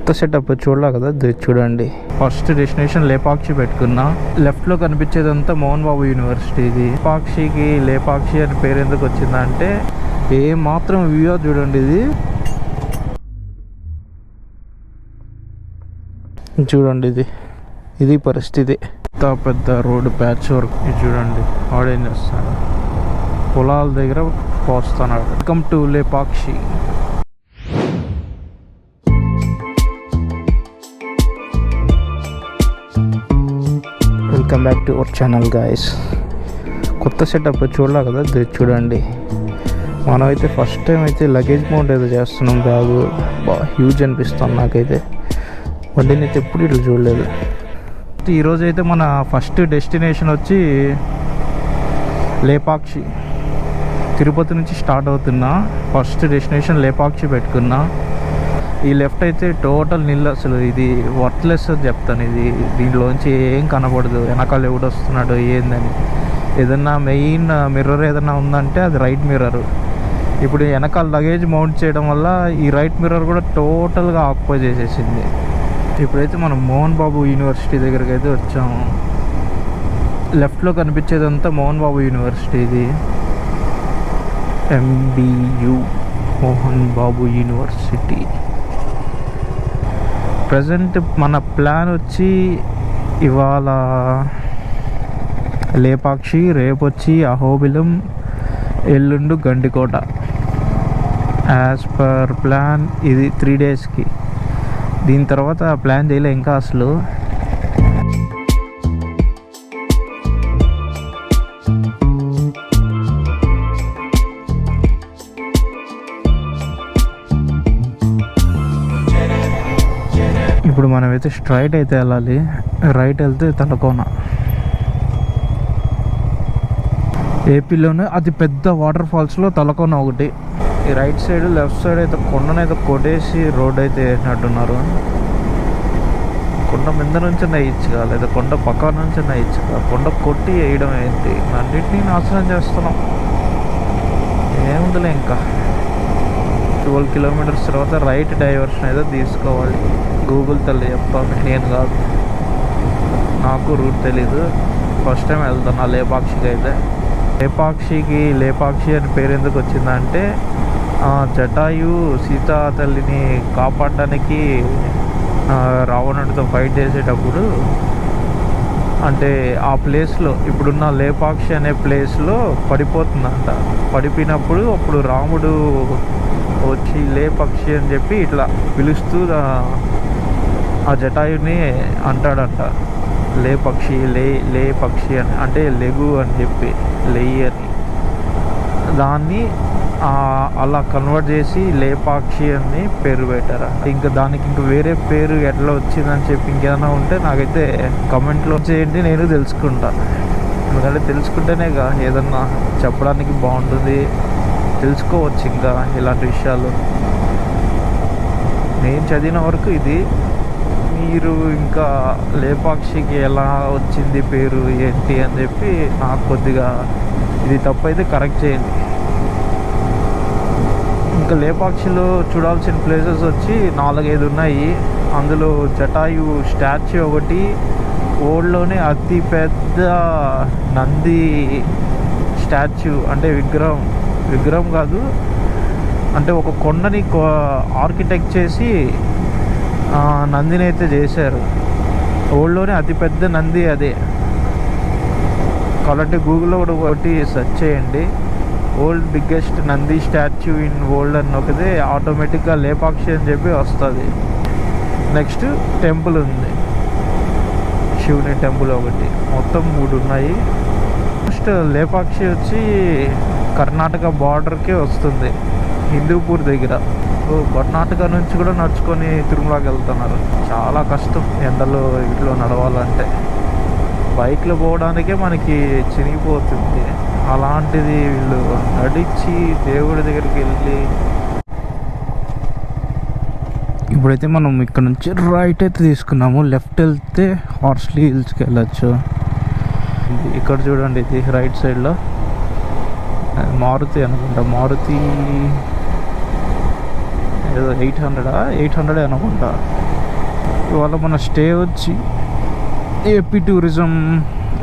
కొత్త సెటప్ చూడలే కదా, చూడండి. ఫస్ట్ డెస్టినేషన్ లేపాక్షి పెట్టుకున్నా. లెఫ్ట్లో కనిపించేదంతా మోహన్ బాబు యూనివర్సిటీ. ఇది లేపాక్షి అని పేరు ఎందుకు వచ్చిందంటే ఏ మాత్రం వ్యూ చూడండి. ఇది చూడండి, ఇది పరిస్థితి. పెద్ద రోడ్డు ప్యాచ్ వర్క్. ఇది చూడండి, వాడేం చేస్తాడు, పొలాల దగ్గర పోస్తున్నాడు. Welcome to Lepakshi. Welcome back to our channel guys. కొత్త సెటప్ చూడలే కదా, చూడండి. మనమైతే ఫస్ట్ టైం అయితే లగేజ్ మౌంట్ ఏదో చేస్తున్నాం. బ్యాగ్ బాగా హ్యూజ్ అనిపిస్తుంది నాకైతే. బండిని అయితే ఎప్పుడు ఇట్లా చూడలేదు. ఈరోజు అయితే మన ఫస్ట్ డెస్టినేషన్ వచ్చి లేపాక్షి. తిరుపతి నుంచి స్టార్ట్ అవుతున్నా. ఫస్ట్ డెస్టినేషన్ లేపాక్షి పెట్టుకున్నా. ఈ లెఫ్ట్ అయితే టోటల్ నీళ్ళు, అసలు ఇది వర్త్లెస్ అని చెప్తాను. దీంట్లోంచి ఏం కనబడదు, వెనకాల ఎవడు వస్తున్నాడు ఏందని. ఏదన్నా మెయిన్ మిర్రర్ ఏదన్నా ఉందంటే అది రైట్ మిర్రర్. ఇప్పుడు వెనకాల లగేజ్ మౌంట్ చేయడం వల్ల ఈ రైట్ మిర్రర్ కూడా టోటల్గా ఆక్యుపై చేసేసింది. ఇప్పుడైతే మనం మోహన్ బాబు యూనివర్సిటీ దగ్గరికి అయితే వచ్చాము. లెఫ్ట్లో కనిపించేదంతా మోహన్ బాబు యూనివర్సిటీ. ఇది MBU Mohan Babu university. Present మన ప్లాన్ వచ్చి ఇవాళ లేపాక్షి, రేపు వచ్చి అహోబిలం, ఎల్లుండు గండికోట. యాజ్ పర్ ప్లాన్ ఇది 3 డేస్కి. దీని తర్వాత ప్లాన్ చేయలే ఇంకా అసలు. ఇప్పుడు మనమైతే స్ట్రైట్ అయితే వెళ్ళాలి. రైట్ వెళ్తే తలకోన. ఏపీలోనే అతి పెద్ద వాటర్ ఫాల్స్లో తలకోన ఒకటి. ఈ రైట్ సైడ్ లెఫ్ట్ సైడ్ అయితే కొండనైతే కొట్టేసి రోడ్ అయితే వేసినట్టున్నారు. కొండ మీద నుంచి వేయచ్చుగా, లేదా కొండ పక్క నుంచి వేయచ్చుగా. కొండ కొట్టి వేయడం ఏంటి, అన్నింటినీ నాశనం చేస్తున్నాం. ఏముందిలే, ఇంకా 12 కిలోమీటర్స్ తర్వాత రైట్ డైవర్షన్ అయితే తీసుకోవాలి. గూగుల్ తల్లి చెప్తాను, నేను కాదు. నాకు రూట్ తెలీదు. ఫస్ట్ టైం వెళ్తున్నా లేపాక్షికి అయితే. లేపాక్షి అని పేరు ఎందుకు వచ్చిందంటే జటాయు సీతా తల్లిని కాపాడడానికి రావణుడితో ఫైట్ చేసేటప్పుడు, అంటే ఆ ప్లేస్లో ఇప్పుడున్న లేపాక్షి అనే ప్లేస్లో పడిపోతుందంట. పడిపోయినప్పుడు అప్పుడు రాముడు వచ్చి లేపక్షి అని చెప్పి ఇట్లా పిలుస్తూ ఆ జటాయుని అంటాడంట. లే పక్షి అని, అంటే లెగు అని చెప్పి, లెయ్యి అని. దాన్ని అలా కన్వర్ట్ చేసి లేపాక్షి అని పేరు పెట్టారు. ఇంకా దానికి ఇంకా వేరే పేరు ఎట్లా వచ్చిందని చెప్పి ఇంకేమైనా ఉంటే నాకైతే కమెంట్లో చేయండి, నేను తెలుసుకుంటాను. ఎందుకంటే తెలుసుకుంటేనే ఏదన్నా చెప్పడానికి బాగుంటుంది, తెలుసుకోవచ్చు ఇంకా ఇలాంటి విషయాలు. నేను చదివిన వరకు ఇది. మీరు ఇంకా లేపాక్షికి ఎలా వచ్చింది పేరు ఏంటి అని చెప్పి నాకు కొద్దిగా ఇది తప్పైతే కరెక్ట్ చేయండి. ఇంకా లేపాక్షిలో చూడాల్సిన ప్లేసెస్ వచ్చి 4-5 ఉన్నాయి. అందులో జటాయు స్టాచ్యూ ఒకటి, ఓల్డ్లోనే అతి పెద్ద నంది స్టాచ్యూ, అంటే విగ్రహం కాదు, అంటే ఒక కొండని ఆర్కిటెక్ట్ చేసి నందిని అయితే చేశారు. ఓల్డ్లోనే అతిపెద్ద నంది అదే. కాబట్టి గూగుల్లో కూడా ఒకటి సెర్చ్ చేయండి, old biggest Nandi statue in world అని ఒకదే, ఆటోమేటిక్గా లేపాక్షి అని చెప్పి వస్తుంది. నెక్స్ట్ టెంపుల్ ఉంది, శివుని టెంపుల్ ఒకటి. మొత్తం 3 ఉన్నాయి. ఫస్ట్ లేపాక్షి వచ్చి కర్ణాటక బార్డర్కే వస్తుంది, హిందూపూర్ దగ్గర. కర్ణాటక నుంచి కూడా నడుచుకొని తిరుమలకి వెళ్తున్నారు. చాలా కష్టం ఎండలో ఇట్లో నడవాలంటే. బైక్లో పోవడానికే మనకి చినిగిపోతుంది. అలాంటిది వీళ్ళు నడిచి దేవుడి దగ్గరికి వెళ్ళి. ఇప్పుడైతే మనం ఇక్కడ నుంచి రైట్ అయితే తీసుకున్నాము. లెఫ్ట్ వెళ్తే హార్స్లీ హిల్స్కి వెళ్ళచ్చు. ఇక్కడ చూడండి, ఇది రైట్ సైడ్లో మారుతి అనుకుంటా. మారుతి ఏదో 800 అనుకుంటా. ఇవాళ మన స్టే వచ్చి ఏపీ టూరిజం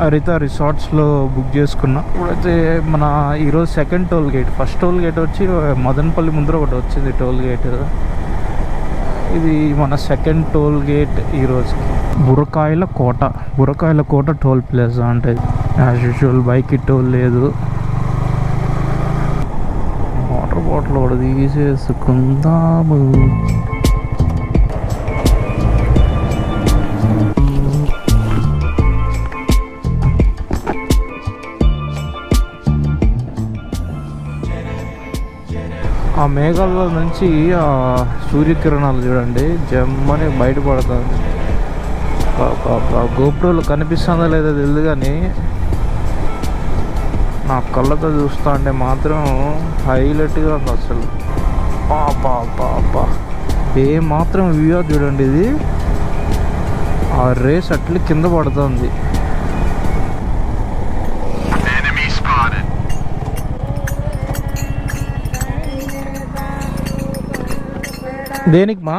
హరిత రిసార్ట్స్లో బుక్ చేసుకున్నా. ఇప్పుడైతే మన ఈరోజు second toll gate. First toll gate వచ్చి మదనపల్లి ముందర ఒకటి వచ్చింది టోల్ గేట్. ఇది మన సెకండ్ టోల్ గేట్ ఈరోజు. బుర్రకాయల కోట టోల్ ప్లాజా అంటే యాజ్ యూజువల్ బైక్ టోల్ లేదు. వాటర్ బాటిల్ ఒకటి తీసేసుకుందాము. ఆ మేఘాల్లో నుంచి ఆ సూర్యకిరణాలు చూడండి జమ్మని బయటపడుతుంది. గోపురాలు కనిపిస్తుందో లేదో తెలియదు కానీ నా కళ్ళతో చూస్తా అంటే మాత్రం హైలైట్గా ఉంది అసలు. ఏ మాత్రం వ్యూ చూడండి. ఇది ఆ రేస్ అట్లే కింద పడుతుంది. దేనికి మా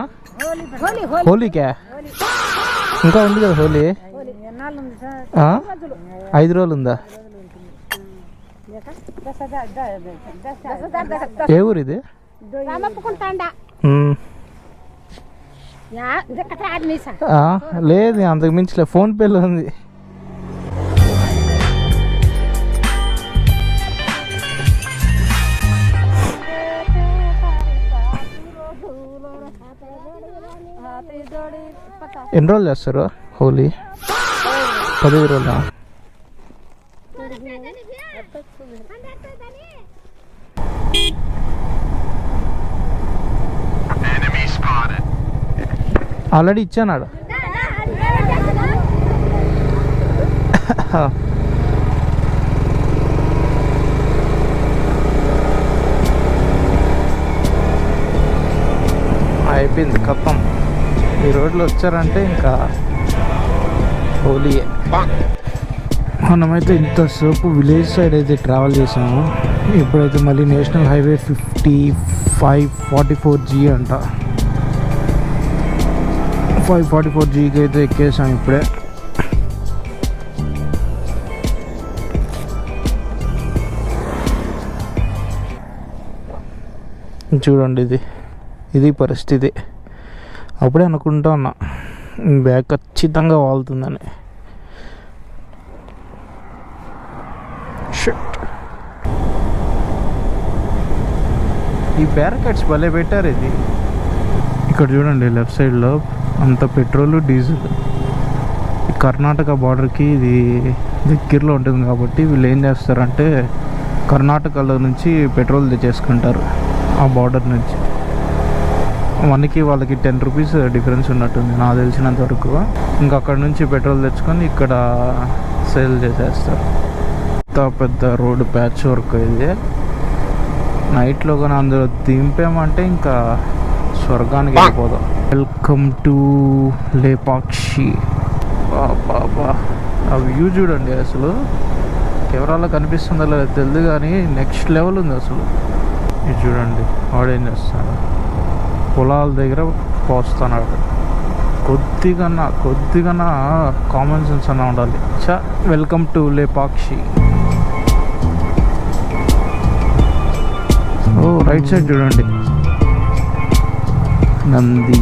హోలీకా? ఇంకా ఉంది కదా హోలీ. 5 రోజులు ఉందా? ఏ ఊరు ఇది? లేదు అంతకు మించలే, ఫోన్పేలో ఉంది. ఎన్ని రోజులు చేస్తారు హోలీ? 15 రోజులా? ఆల్రెడీ ఇచ్చానాడు. అయిపోయింది కప్పం. ఈ రోడ్లో వచ్చారంటే ఇంకా హోలీయే. మనమైతే ఇంతసేపు విలేజ్ సైడ్ అయితే ట్రావెల్ చేసాము. ఇప్పుడైతే మళ్ళీ నేషనల్ హైవే 5544G అంట. 544Gకి అయితే ఎక్కేసాం ఇప్పుడే. చూడండి ఇది పరిస్థితి. అప్పుడే అనుకుంటా ఉన్నా బ్యాగ్ ఖచ్చితంగా వాళ్తుందని. ఈ బ్యారికేడ్స్ భలే పెట్టారు. ఇది ఇక్కడ చూడండి లెఫ్ట్ సైడ్లో అంత పెట్రోల్ డీజిల్. ఈ కర్ణాటక బార్డర్కి ఇది దగ్గరలో ఉంటుంది కాబట్టి వీళ్ళు ఏం చేస్తారంటే కర్ణాటకలో నుంచి పెట్రోల్ తెచ్చేసుకుంటారు ఆ బార్డర్ నుంచి. మనకి వాళ్ళకి 10 రూపీస్ డిఫరెన్స్ ఉన్నట్టుంది నాకు తెలిసినంత వరకు. ఇంకా అక్కడ నుంచి పెట్రోల్ తెచ్చుకొని ఇక్కడ సేల్ చేసేస్తారు. పెద్ద రోడ్డు ప్యాచ్ వర్క్ ఇది. నైట్లో కానీ అందులో దింపామంటే ఇంకా స్వర్గానికి వెళ్ళిపోదాం. Welcome to Lepakshi. ఆ వ్యూ చూడండి అసలు కెమెరాలో కనిపిస్తుందో లేదో తెలియదు కానీ నెక్స్ట్ లెవెల్ ఉంది అసలు. ఇది చూడండి వాడేం చేస్తాడు, పొలాల దగ్గర పోస్తున్నాడు. కొద్దిగా కామన్ సెన్స్ అన్న ఉండాలి. Welcome to Lepakshi. Right side చూడండి నంది.